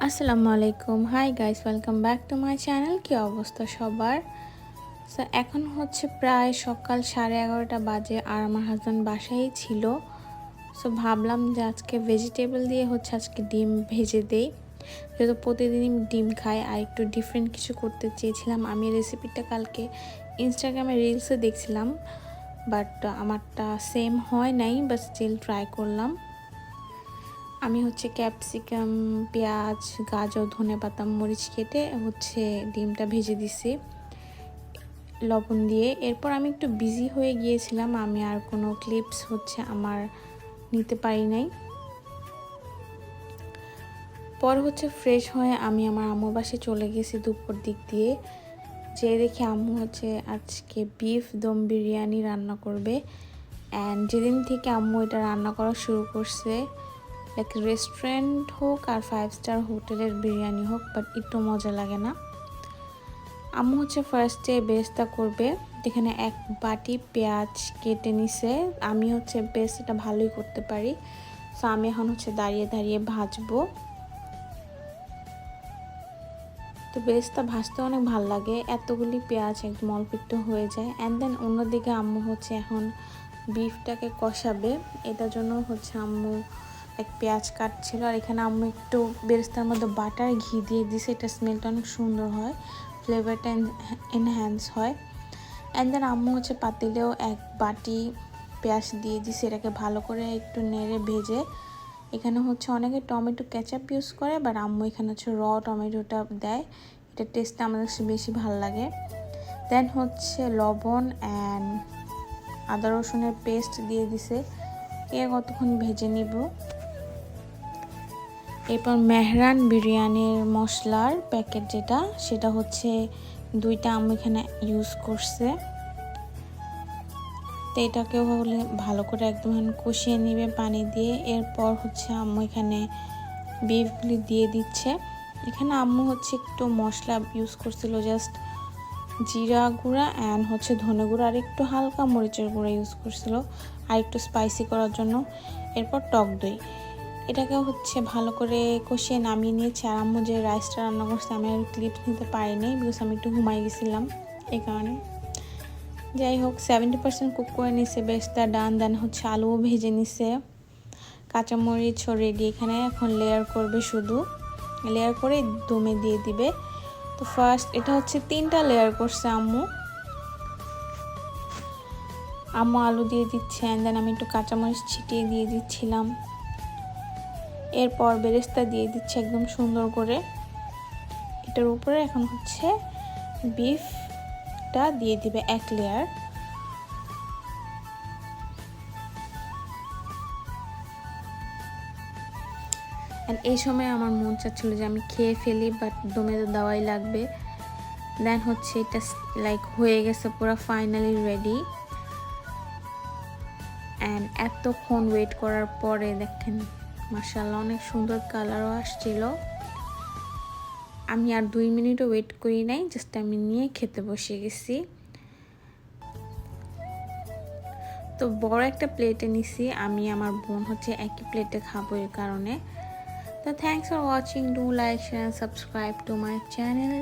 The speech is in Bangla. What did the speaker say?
আসসালামু আলাইকুম। Hi guys, welcome back to my channel. কি অবস্থা সবার? সো এখন হচ্ছে প্রায় সকাল 11:30 বাজে আর আমার হাজব্যান্ড বাসায়ই ছিল। সো ভাবলাম যে আজকে ভেজিটেবল দিয়ে হচ্ছে আজকে ডিম ভেজে দেই, যেহেতু প্রতিদিনই ডিম খাই। আর একটু ডিফারেন্ট কিছু করতে চেয়েছিলাম। আমি রেসিপিটা কালকে ইনস্টাগ্রামে রিলসে দেখছিলাম, বাট আমারটা সেম হয় নাই, বাট স্টিল ট্রাই করলাম। আমি হচ্ছে ক্যাপসিকাম, পেঁয়াজ, গাজর, ধনেপাতা, মরিচ কেটে হচ্ছে ডিমটা ভেজে দিছি লবণ দিয়ে। এরপর আমি একটু বিজি হয়ে গিয়েছিলাম, আমি আর কোনো ক্লিপস হচ্ছে আমার নিতে পারি নাই। পর হচ্ছে ফ্রেশ হয়ে আমি আমার আম্মুর বাসায় চলে গেছি দুপুর দিক দিয়ে। যে দেখি আম্মু হচ্ছে আজকে বিফ দম বিরিয়ানি রান্না করবে। অ্যান্ড যেদিন থেকে আম্মু এটা রান্না করা শুরু করছে, লাইক রেস্টুরেন্ট হোক আর 5 স্টার হোটেলের বিরিয়ানি হোক, বাট একটু মজা লাগে না। আম্মু হচ্ছে ফার্স্টে বেরেস্তা করবে। এখানে এক বাটি পেঁয়াজ কেটে নিছে। আমি হচ্ছে বেরেস্তাটা ভালোই করতে পারি, সো আমি এখন হচ্ছে দাঁড়িয়ে দাঁড়িয়ে ভাজবো। তো বেরেস্তা ভাজতে অনেক ভালো লাগে, এতগুলি পেঁয়াজ একদম অল্প একটু হয়ে যায়। অ্যান্ড দেন অন্যদিকে আম্মু হচ্ছে এখন বিফটাকে কষাবে। এটার জন্য হচ্ছে আম্মু এক পেঁয়াজ কাটছিল, আর এখানে আম্মু একটু বেরেস্তার মধ্যে বাটার ঘি দিয়ে দিছে। এটা স্মেলটা অনেক সুন্দর হয়, ফ্লেভারটা এনহ্যান্স হয়। অ্যান্ড দেন আম্মু হচ্ছে পাতিলেও এক বাটি পেঁয়াজ দিয়ে দিছে, এটাকে ভালো করে একটু নেড়ে ভেজে। এখানে হচ্ছে অনেকে টমেটো কেচাপ ইউজ করে, বাট আম্মু এখানে হচ্ছে র টমেটোটা দেয়। এটা টেস্টটা আমাদের বেশি ভালো লাগে। দেন হচ্ছে লবণ অ্যান্ড আদা রসুনের পেস্ট দিয়ে দিছে। কতক্ষণ ভেজে নিব। এরপর মেহরান বিরিয়ানির মশলার প্যাকেট সেটা হচ্ছে 2টা আম্মু এখানে ইউজ করছে। তো এটাকেও হলে ভালো করে একদম কষিয়ে নিবে পানি দিয়ে। এরপর হচ্ছে আম্মু এখানে বিফগুলি দিয়ে দিচ্ছে। এখানে আম্মু হচ্ছে একটু মশলা ইউজ করছিল, জাস্ট জিরা গুঁড়া অ্যান্ড হচ্ছে ধনে গুঁড়া আর একটু হালকা মরিচের গুঁড়া ইউজ করছিল, আর একটু স্পাইসি করার জন্য। এরপর টক দই, এটাকে হচ্ছে ভালো করে কষিয়ে নামিয়ে নিয়েছি। আর আম্মু যে রাইসটা রান্না করছে আমি আর ক্লিপস নিতে পারিনি, বিকজ আমি একটু ঘুমাই গেছিলাম এই কারণে। যাই হোক, 70% কুক করে নিছে, বেরেস্তা ডান। দেন হচ্ছে আলুও ভেজে নিছে, কাঁচামরিচও রেডি। এখানে এখন লেয়ার করবে, শুধু লেয়ার করে দমে দিয়ে দিবে। তো ফার্স্ট এটা হচ্ছে 3টা লেয়ার করছে আম্মু। আলু দিয়ে দিচ্ছে, অ্যান্ড দেন আমি একটু কাঁচামরিচ ছিটিয়ে দিয়ে দিচ্ছিলাম। এরপর বেরেস্তা দিয়ে দিচ্ছে একদম সুন্দর করে। এটার উপরে এখন হচ্ছে বিফটা দিয়ে দিবে এক লেয়ার। অ্যান্ড এই সময় আমার মন চাচ্ছিল যে আমি খেয়ে ফেলি, বাট দমে তো দেওয়াই লাগবে। দেন হচ্ছে এটা লাইক হয়ে গেছে পুরো ফাইনালি রেডি। অ্যান্ড এতক্ষণ ওয়েট করার পরে দেখেন মাশাআল্লাহ অনেক সুন্দর কালারও আসছিল। আমি আর 2 মিনিটও ওয়েট করি নাই, জাস্ট আমি নিয়ে খেতে বসে গেছি। তো বড় একটা প্লেটে নিছি, আমি আমার বোন হচ্ছে একই প্লেটে খাবো এর কারণে। তো thanks for watching, do like, share, subscribe to my channel.